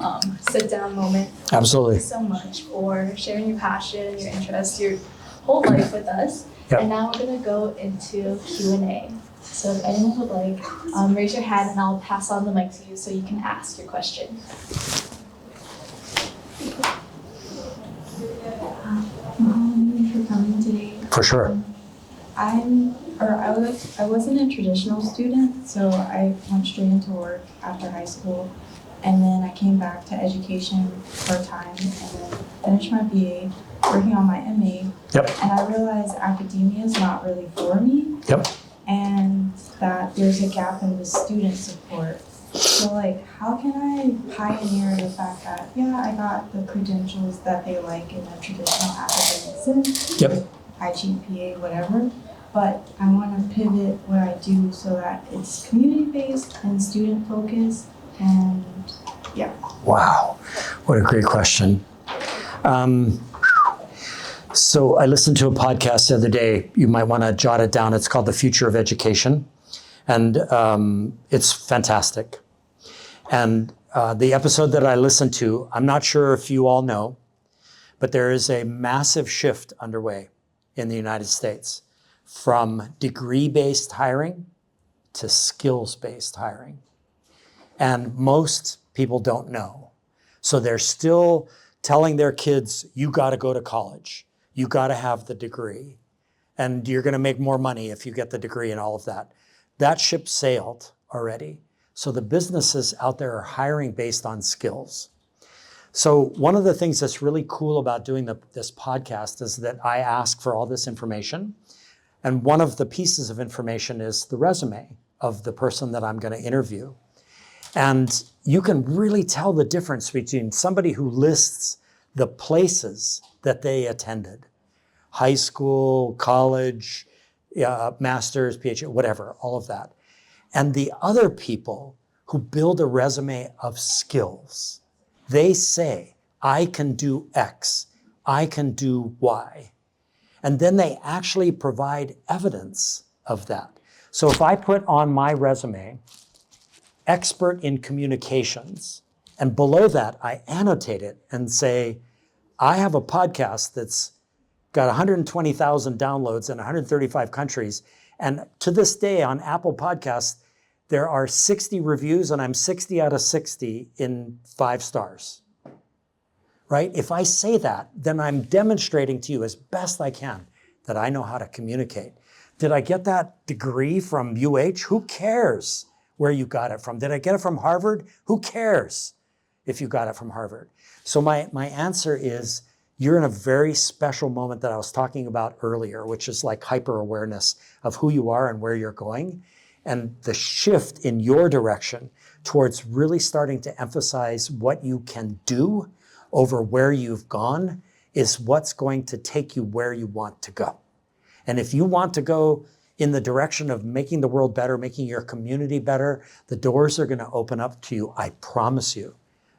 sit-down moment. Absolutely. Thank you so much for sharing your passion, your interest, your whole life with us. Yep. And now we're going to go into Q&A. So if anyone would like, raise your hand and I'll pass on the mic to you so you can ask your question. Thank you for coming today. For sure. I wasn't a traditional student, so I went straight into work after high school, and then I came back to education part-time, and then finished my BA, working on my MA. Yep. And I realized academia is not really for me. Yep. And that there's a gap in the student support. So like, how can I pioneer the fact that, yeah, I got the credentials that they like in a traditional academic sense, Yep. high GPA, whatever, but I want to pivot what I do so that it's community-based and student-focused, and yeah. Wow, what a great question. So I listened to a podcast the other day. You might want to jot it down. It's called The Future of Education. And it's fantastic. And the episode that I listened to, I'm not sure if you all know, but there is a massive shift underway in the United States from degree-based hiring to skills-based hiring. And most people don't know. So they're still telling their kids, you got to go to college. You got to have the degree. And you're going to make more money if you get the degree and all of that. That ship sailed already. So the businesses out there are hiring based on skills. So one of the things that's really cool about doing this podcast is that I ask for all this information. And one of the pieces of information is the resume of the person that I'm going to interview. And you can really tell the difference between somebody who lists the places that they attended, high school, college, master's, PhD, whatever, all of that. And the other people who build a resume of skills. They say, I can do X, I can do Y. And then they actually provide evidence of that. So if I put on my resume, expert in communications, and below that, I annotate it and say, I have a podcast that's got 120,000 downloads in 135 countries. And to this day on Apple Podcasts, there are 60 reviews and I'm 60 out of 60 in 5 stars, right? If I say that, then I'm demonstrating to you as best I can that I know how to communicate. Did I get that degree from UH? Who cares where you got it from? Did I get it from Harvard? Who cares if you got it from Harvard? So my answer is, you're in a very special moment that I was talking about earlier, which is like hyper-awareness of who you are and where you're going. And the shift in your direction towards really starting to emphasize what you can do over where you've gone is what's going to take you where you want to go. And if you want to go in the direction of making the world better, making your community better, the doors are going to open up to you, I promise you,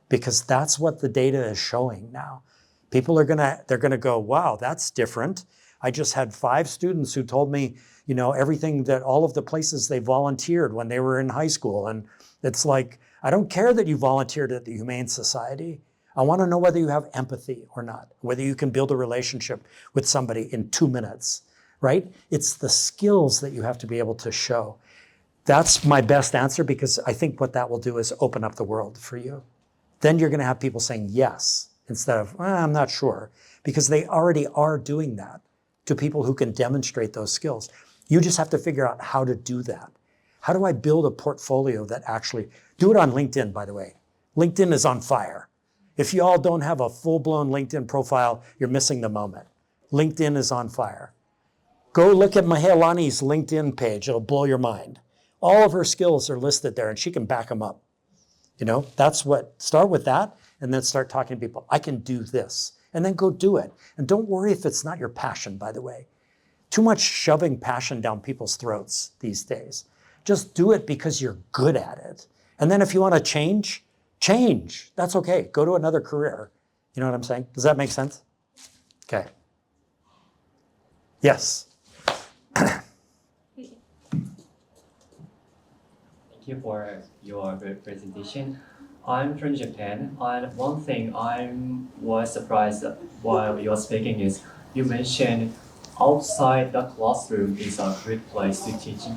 because that's what the data is showing now. People are they're gonna go, wow, that's different. I just had 5 students who told me, you know, everything that all of the places they volunteered when they were in high school. And it's like, I don't care that you volunteered at the Humane Society. I wanna know whether you have empathy or not, whether you can build a relationship with somebody in 2 minutes, right? It's the skills that you have to be able to show. That's my best answer, because I think what that will do is open up the world for you. Then you're gonna have people saying yes, instead of, I'm not sure, because they already are doing that to people who can demonstrate those skills. You just have to figure out how to do that. How do I build a portfolio that actually, do it on LinkedIn, by the way. LinkedIn is on fire. If you all don't have a full-blown LinkedIn profile, you're missing the moment. LinkedIn is on fire. Go look at Mahelani's LinkedIn page, it'll blow your mind. All of her skills are listed there and she can back them up. You know, start with that and then start talking to people. I can do this, and then go do it. And don't worry if it's not your passion, by the way. Too much shoving passion down people's throats these days. Just do it because you're good at it. And then if you want to change. That's okay. Go to another career. You know what I'm saying? Does that make sense? Okay. Yes. Thank you for your great presentation. I'm from Japan, and one thing I was surprised while you were speaking is you mentioned outside the classroom is a great place to teach,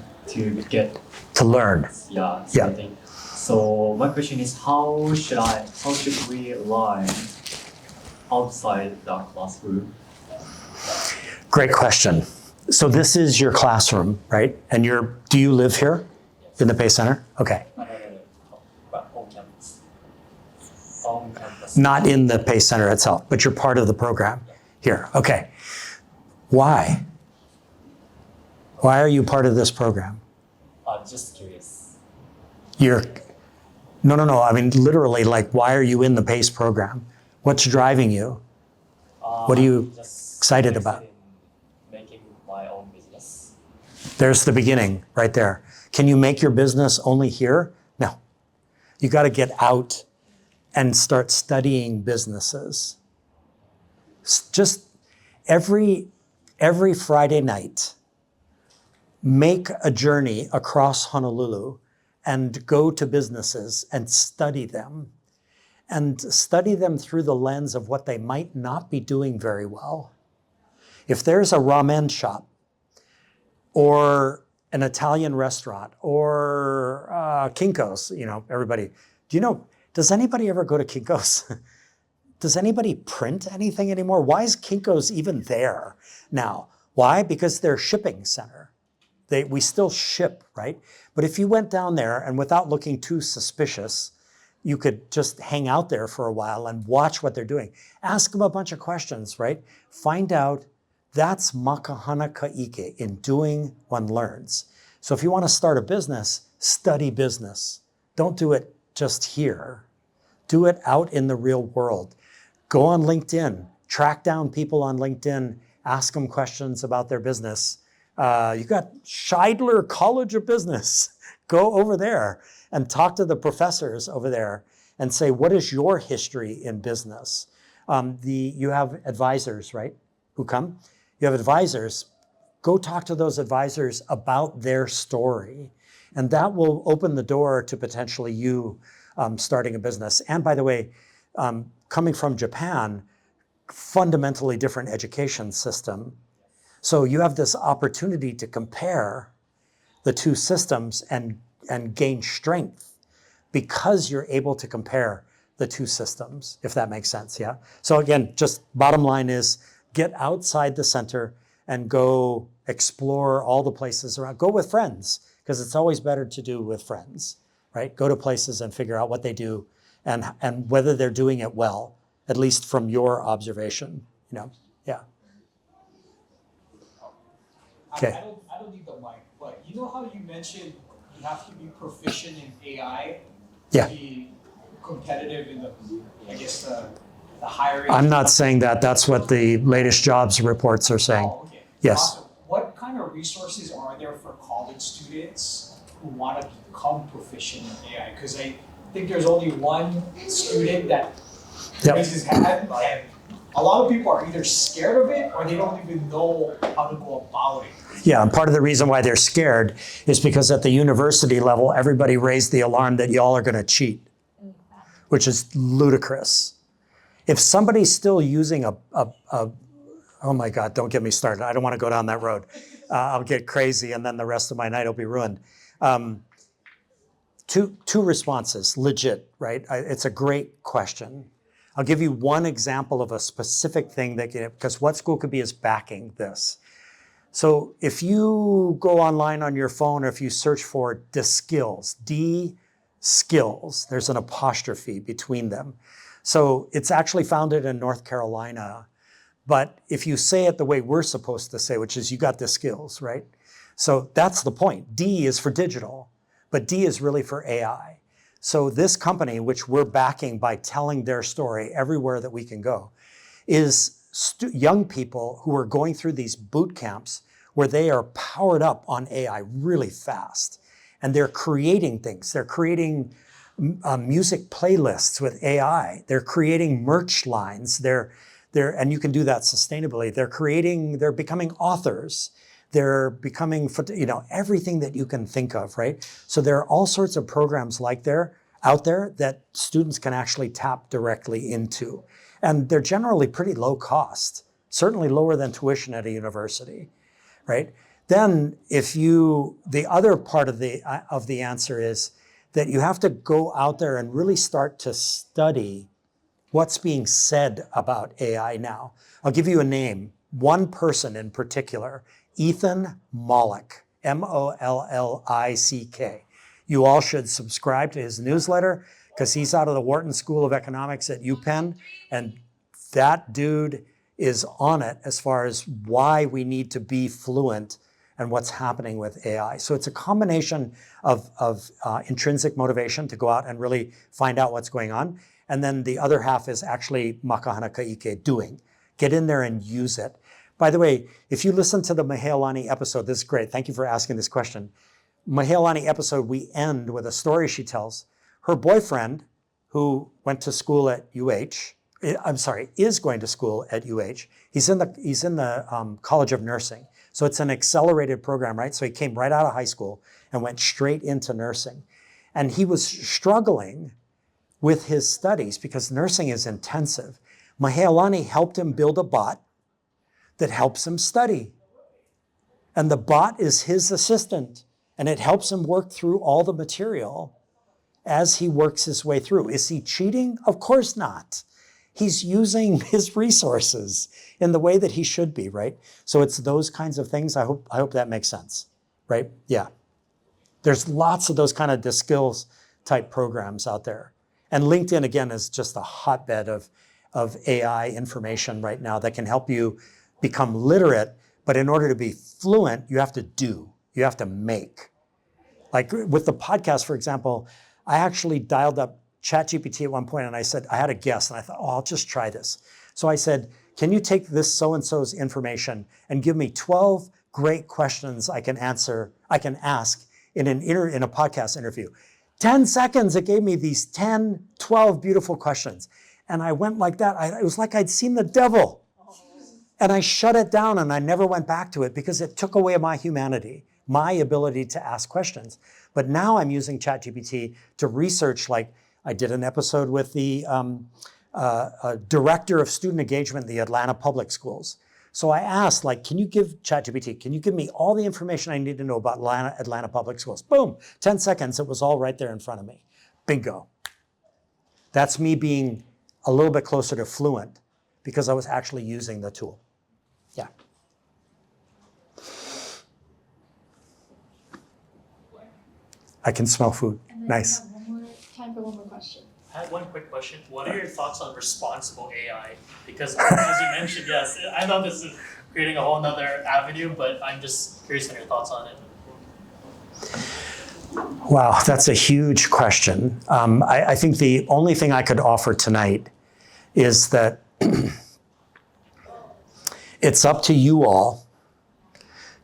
To learn. Yeah, Yeah. something. So my question is, how should we learn outside the classroom? Great question. So this is your classroom, right? And do you live here in the Pay Center? Okay. But on campus. On campus. Not in the Pay Center itself, but you're part of the program here. Okay. Why? Why are you part of this program? I'm just curious. No. I mean, literally, like, why are you in the PACE program? What's driving you? What are you Just excited interested about? in making my own business. There's the beginning right there. Can you make your business only here? No. You got to get out and start studying businesses. Just every Friday night, make a journey across Honolulu and go to businesses and study them. And study them through the lens of what they might not be doing very well. If there's a ramen shop or an Italian restaurant or Kinko's, everybody, does anybody ever go to Kinko's? Does anybody print anything anymore? Why is Kinko's even there now? Why? Because they're a shipping center. We still ship, right? But if you went down there and without looking too suspicious, you could just hang out there for a while and watch what they're doing. Ask them a bunch of questions, right? Find out. That's makahana kaike. In doing, one learns. So if you want to start a business, study business. Don't do it just here. Do it out in the real world. Go on LinkedIn. Track down people on LinkedIn. Ask them questions about their business. You got Shidler College of Business. Go over there and talk to the professors over there and say, what is your history in business? You have advisors, right, who come? You have advisors. Go talk to those advisors about their story. And that will open the door to potentially you starting a business. And by the way, coming from Japan, fundamentally different education system. So you have this opportunity to compare the two systems and gain strength because you're able to compare the two systems, if that makes sense, yeah? So again, just bottom line is get outside the center and go explore all the places around. Go with friends, because it's always better to do with friends, right? Go to places and figure out what they do and whether they're doing it well, at least from your observation, yeah. Okay. I don't need the mic, but you know how you mentioned you have to be proficient in AI Yeah. to be competitive in the hiring? I'm not saying that. That's what the latest jobs reports are saying. Oh, okay. Yes. Awesome. What kind of resources are there for college students who want to become proficient in AI? Because I think there's only one student that Yep. raises his hand, and a lot of people are either scared of it or they don't even know how to go about it. Yeah, and part of the reason why they're scared is because at the university level, everybody raised the alarm that y'all are going to cheat, which is ludicrous. If somebody's still using oh my God, don't get me started. I don't want to go down that road. I'll get crazy and then the rest of my night will be ruined. Two responses, legit, right? It's a great question. I'll give you one example of a specific thing because What School Could Be is backing this. So if you go online on your phone or if you search for DSkills, D-Skills, there's an apostrophe between them. So it's actually founded in North Carolina. But if you say it the way we're supposed to say, which is you got the skills, right? So that's the point. D is for digital, but D is really for AI. So this company, which we're backing by telling their story everywhere that we can go, is young people who are going through these boot camps where they are powered up on AI really fast. And they're creating things. They're creating music playlists with AI. They're creating merch lines. And you can do that sustainably. They're becoming authors. They're becoming, everything that you can think of, right? So there are all sorts of programs out there that students can actually tap directly into. And they're generally pretty low cost, certainly lower than tuition at a university, right? Then the other part of the answer is that you have to go out there and really start to study what's being said about AI now. I'll give you a name, one person in particular, Ethan Mollick, Mollick. You all should subscribe to his newsletter because he's out of the Wharton School of Economics at UPenn, and that dude is on it as far as why we need to be fluent and what's happening with AI. So it's a combination of intrinsic motivation to go out and really find out what's going on. And then the other half is actually makahana kaike, doing. Get in there and use it. By the way, if you listen to the Mahealani episode, this is great. Thank you for asking this question. Mahealani episode, we end with a story she tells. Her boyfriend, who went to school at is going to school at UH. He's in the College of Nursing. So it's an accelerated program, right? So he came right out of high school and went straight into nursing. And he was struggling with his studies because nursing is intensive. Mahealani helped him build a bot that helps him study. And the bot is his assistant, and it helps him work through all the material as he works his way through. Is he cheating? Of course not. He's using his resources in the way that he should be, right? So it's those kinds of things. I hope that makes sense, right? Yeah. There's lots of those kind of skills type programs out there. And LinkedIn, again, is just a hotbed of AI information right now that can help you become literate. But in order to be fluent, you have to do, you have to make. Like with the podcast, for example, I actually dialed up ChatGPT at one point and I said, I had a guess and I thought, I'll just try this. So I said, can you take this so-and-so's information and give me 12 great questions I can ask in a podcast interview? 10 seconds, it gave me these 10, 12 beautiful questions. And I went like that. It was like I'd seen the devil. And I shut it down and I never went back to it because it took away my humanity, my ability to ask questions. But now I'm using ChatGPT to research, like I did an episode with the director of student engagement in the Atlanta Public Schools. So I asked, like, can you give ChatGPT, can you give me all the information I need to know about Atlanta Public Schools? Boom, 10 seconds, it was all right there in front of me. Bingo. That's me being a little bit closer to fluent because I was actually using the tool. Yeah. I can smell food. And then Nice. we have time for one more question. I had one quick question. What are your thoughts on responsible AI? Because as you mentioned, yes, I know this is creating a whole nother avenue, but I'm just curious on your thoughts on it. Wow, that's a huge question. I think the only thing I could offer tonight is that it's up to you all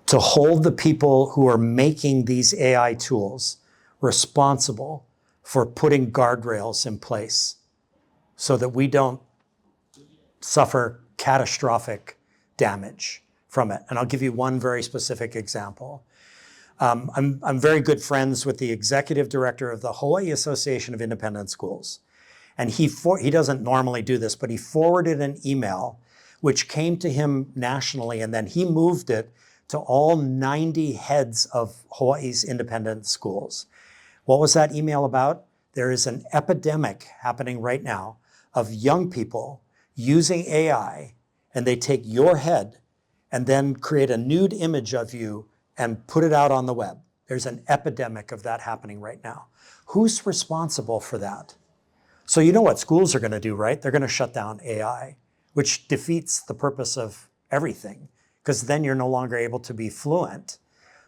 to hold the people who are making these AI tools responsible for putting guardrails in place so that we don't suffer catastrophic damage from it. And I'll give you one very specific example. I'm very good friends with the executive director of the Hawaii Association of Independent Schools. And he doesn't normally do this, but he forwarded an email which came to him nationally, and then he moved it to all 90 heads of Hawaii's independent schools. What was that email about? There is an epidemic happening right now of young people using AI, and they take your head and then create a nude image of you and put it out on the web. There's an epidemic of that happening right now. Who's responsible for that? So you know what schools are going to do, right? They're going to shut down AI, which defeats the purpose of everything, because then you're no longer able to be fluent.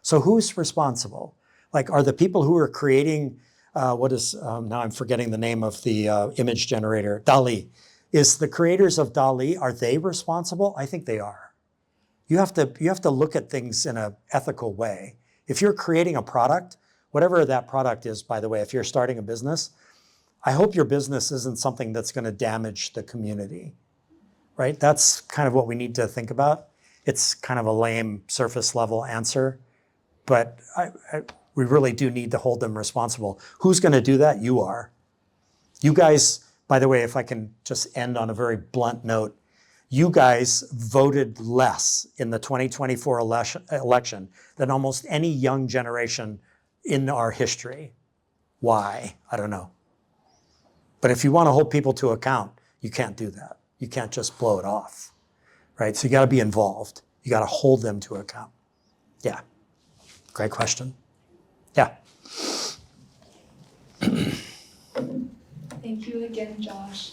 So who's responsible? Like, are the people who are creating, now I'm forgetting the name of the image generator, DALL-E. Is the creators of DALL-E, are they responsible? I think they are. You have to look at things in an ethical way. If you're creating a product, whatever that product is, by the way, if you're starting a business, I hope your business isn't something that's going to damage the community, right? That's kind of what we need to think about. It's kind of a lame surface level answer, but we really do need to hold them responsible. Who's going to do that? You are. You guys, by the way, if I can just end on a very blunt note, you guys voted less in the 2024 election than almost any young generation in our history. Why? I don't know. But if you want to hold people to account, you can't do that. You can't just blow it off, right? So you got to be involved. You got to hold them to account. Yeah, great question. Yeah. Thank you again, Josh.